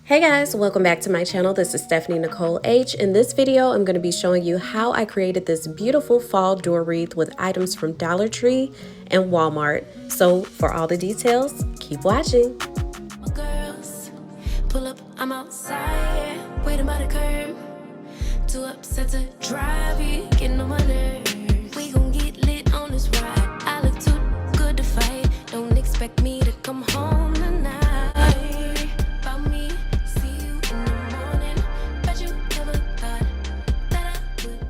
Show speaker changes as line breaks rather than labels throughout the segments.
Hey guys, welcome back to my channel. This is StephanieNicoleh. In this video, I'm going to be showing you how I created this beautiful fall door wreath with items from Dollar Tree and Walmart. So for all the details, keep watching.
Girls, pull up, I'm outside, waiting by the curb. Too upset to drive it, getting on my nerves. We gon' get lit on this ride. I look too good to fight. Don't expect me to come home tonight. About me, see you in the morning. Bet you never thought that I would.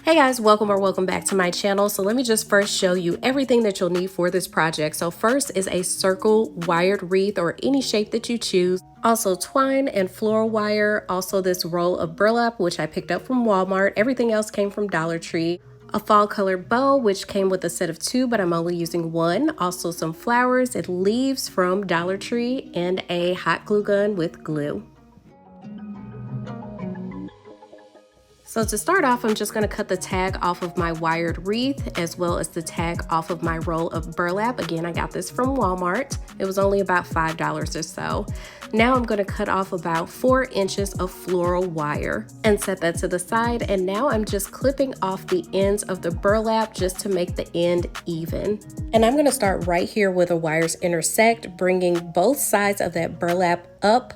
Hey guys, welcome back to my channel. So let me just first show you everything that you'll need for this project. So first is a circle wired wreath or any shape that you choose. Also twine and floral wire. Also this roll of burlap, which I picked up from Walmart. Everything else came from Dollar Tree. A fall colored bow, which came with a set of 2, but I'm only using 1. Also some flowers and leaves from Dollar Tree and a hot glue gun with glue. So to start off, I'm just going to cut the tag off of my wired wreath as well as the tag off of my roll of burlap. Again, I got this from Walmart. It was only about $5 or so. Now I'm going to cut off about 4 inches of floral wire and set that to the side. And now I'm just clipping off the ends of the burlap just to make the end even. And I'm going to start right here where the wires intersect, bringing both sides of that burlap up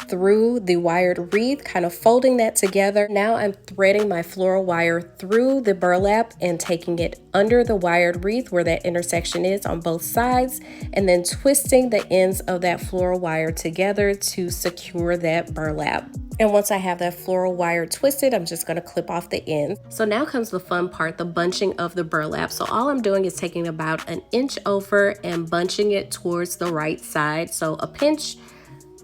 through the wired wreath, kind of folding that together. Now I'm threading my floral wire through the burlap and taking it under the wired wreath where that intersection is on both sides, and then twisting the ends of that floral wire together to secure that burlap. And once I have that floral wire twisted, I'm just going to clip off the end. So now comes the fun part, the bunching of the burlap. So all I'm doing is taking about 1 inch over and bunching it towards the right side. So a pinch,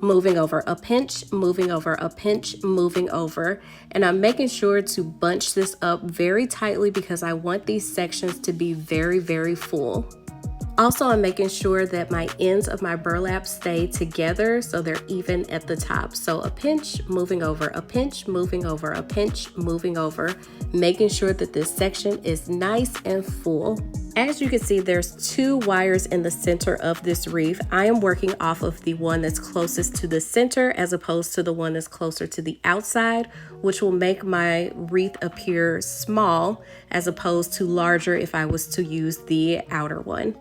moving over, a pinch, moving over, a pinch, moving over. And I'm making sure to bunch this up very tightly because I want these sections to be very, very full. Also, I'm making sure that my ends of my burlap stay together so they're even at the top. So a pinch, moving over, a pinch, moving over, a pinch, moving over, making sure that this section is nice and full. As you can see, there's 2 wires in the center of this wreath. I am working off of the one that's closest to the center as opposed to the one that's closer to the outside, which will make my wreath appear small as opposed to larger if I was to use the outer one.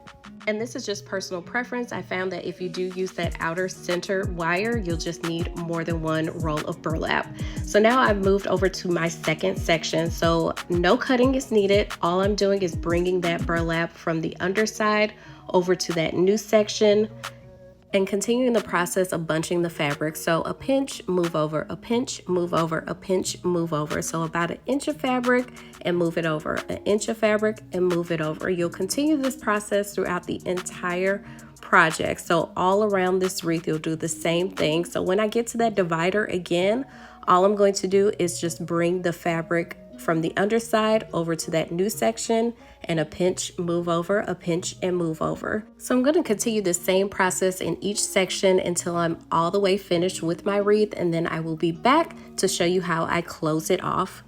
And this is just personal preference. I found that if you do use that outer center wire, you'll just need more than 1 roll of burlap. So now I've moved over to my second section. So no cutting is needed. All I'm doing is bringing that burlap from the underside over to that new section and continuing the process of bunching the fabric. So a pinch, move over, a pinch, move over, a pinch, move over. So about 1 inch of fabric and move it over, 1 inch of fabric and move it over. You'll continue this process throughout the entire project. So all around this wreath, you'll do the same thing. So when I get to that divider again, all I'm going to do is just bring the fabric from the underside over to that new section and a pinch, move over, a pinch and move over. So I'm going to continue the same process in each section until I'm all the way finished with my wreath, and then I will be back to show you how I close it off.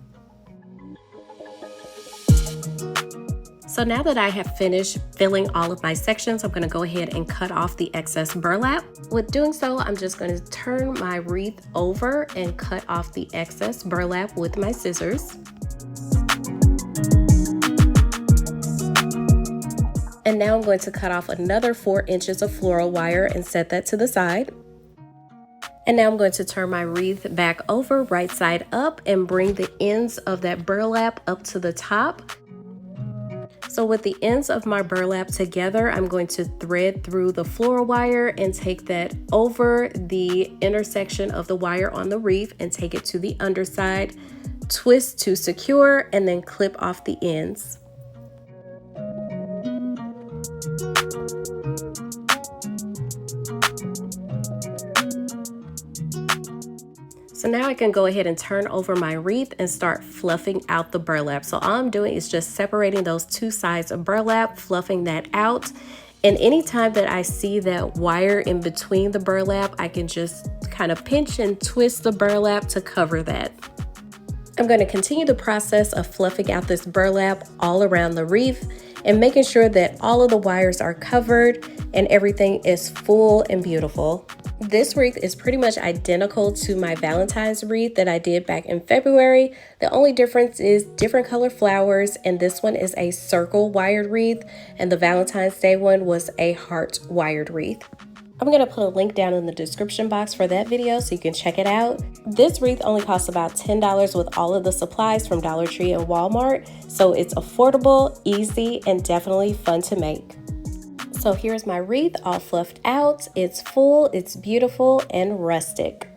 So now that I have finished filling all of my sections, I'm going to go ahead and cut off the excess burlap. With doing so, I'm just going to turn my wreath over and cut off the excess burlap with my scissors. And now I'm going to cut off another 4 inches of floral wire and set that to the side. And now I'm going to turn my wreath back over right side up and bring the ends of that burlap up to the top. So with the ends of my burlap together, I'm going to thread through the floral wire and take that over the intersection of the wire on the wreath and take it to the underside, twist to secure, and then clip off the ends. So now I can go ahead and turn over my wreath and start fluffing out the burlap. So all I'm doing is just separating those 2 sides of burlap, fluffing that out. And anytime that I see that wire in between the burlap, I can just kind of pinch and twist the burlap to cover that. I'm going to continue the process of fluffing out this burlap all around the wreath and making sure that all of the wires are covered and everything is full and beautiful. This wreath is pretty much identical to my Valentine's wreath that I did back in February. The only difference is different color flowers, and this one is a circle wired wreath, and the Valentine's Day one was a heart wired wreath. I'm going to put a link down in the description box for that video so you can check it out. This wreath only costs about $10 with all of the supplies from Dollar Tree and Walmart, so it's affordable, easy, and definitely fun to make. So here's my wreath all fluffed out. It's full, it's beautiful, and rustic.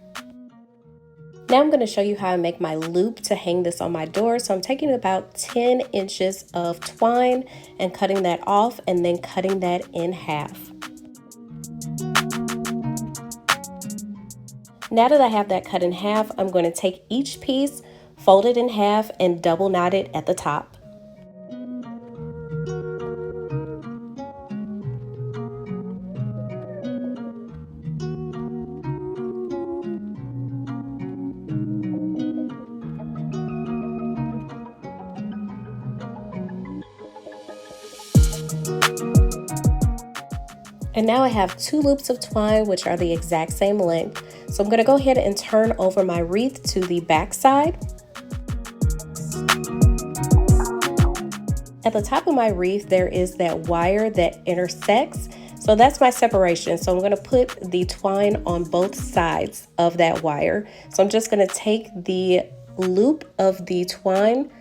Now I'm going to show you how I make my loop to hang this on my door. So I'm taking about 10 inches of twine and cutting that off and then cutting that in half. Now that I have that cut in half, I'm going to take each piece, fold it in half, and double knot it at the top. And now I have 2 loops of twine, which are the exact same length. So I'm going to go ahead and turn over my wreath to the back side. At the top of my wreath, there is that wire that intersects. So that's my separation. So I'm going to put the twine on both sides of that wire. So I'm just going to take the loop of the twine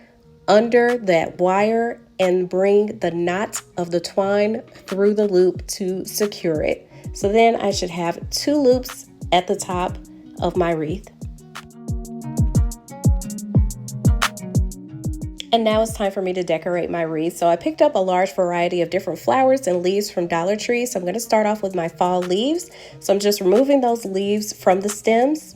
under that wire and bring the knot of the twine through the loop to secure it. So then I should have 2 loops at the top of my wreath. And now it's time for me to decorate my wreath. So I picked up a large variety of different flowers and leaves from Dollar Tree. So I'm going to start off with my fall leaves. So I'm just removing those leaves from the stems.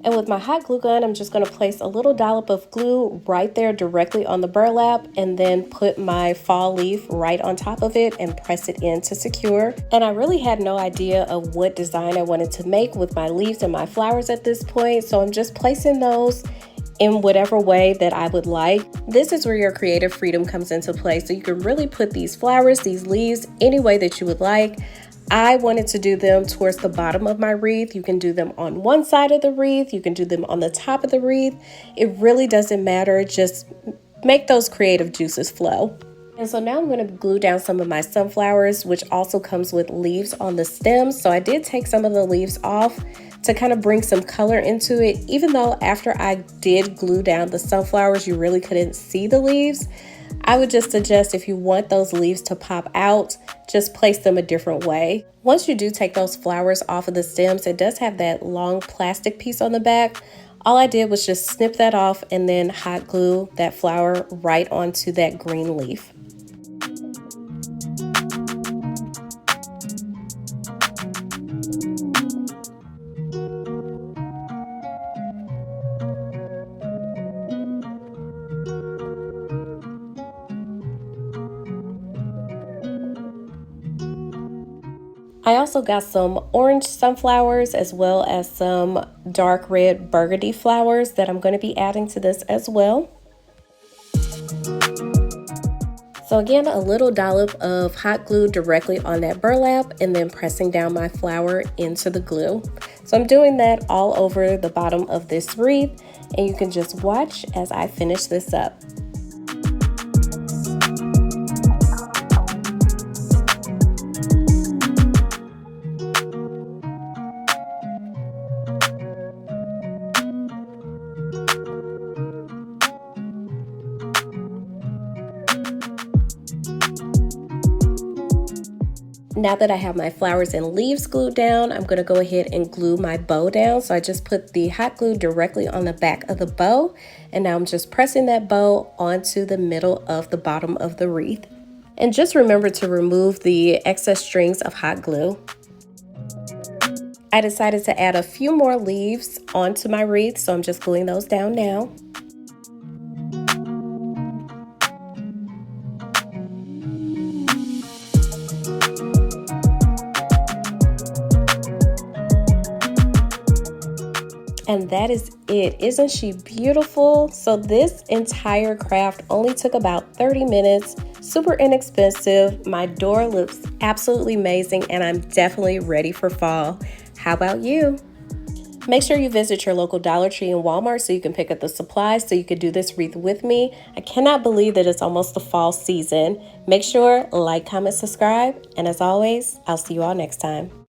And with my hot glue gun, I'm just going to place a little dollop of glue right there directly on the burlap and then put my fall leaf right on top of it and press it in to secure. And I really had no idea of what design I wanted to make with my leaves and my flowers at this point. So I'm just placing those in whatever way that I would like. This is where your creative freedom comes into play. So you can really put these flowers, these leaves, any way that you would like. I wanted to do them towards the bottom of my wreath. You can do them on one side of the wreath. You can do them on the top of the wreath. It really doesn't matter. Just make those creative juices flow. And so now I'm going to glue down some of my sunflowers, which also comes with leaves on the stems. So I did take some of the leaves off to kind of bring some color into it. Even though after I did glue down the sunflowers, you really couldn't see the leaves. I would just suggest if you want those leaves to pop out, just place them a different way. Once you do take those flowers off of the stems, it does have that long plastic piece on the back. All I did was just snip that off and then hot glue that flower right onto that green leaf. I also got some orange sunflowers as well as some dark red burgundy flowers that I'm going to be adding to this as well. So again, a little dollop of hot glue directly on that burlap and then pressing down my flower into the glue. So I'm doing that all over the bottom of this wreath, and you can just watch as I finish this up. Now that I have my flowers and leaves glued down, I'm going to go ahead and glue my bow down. So I just put the hot glue directly on the back of the bow, and now I'm just pressing that bow onto the middle of the bottom of the wreath. And just remember to remove the excess strings of hot glue. I decided to add a few more leaves onto my wreath, so I'm just gluing those down now. And that is it. Isn't she beautiful? So this entire craft only took about 30 minutes. Super inexpensive. My door looks absolutely amazing and I'm definitely ready for fall. How about you? Make sure you visit your local Dollar Tree and Walmart so you can pick up the supplies so you can do this wreath with me. I cannot believe that it's almost the fall season. Make sure, like, comment, subscribe, and as always, I'll see you all next time.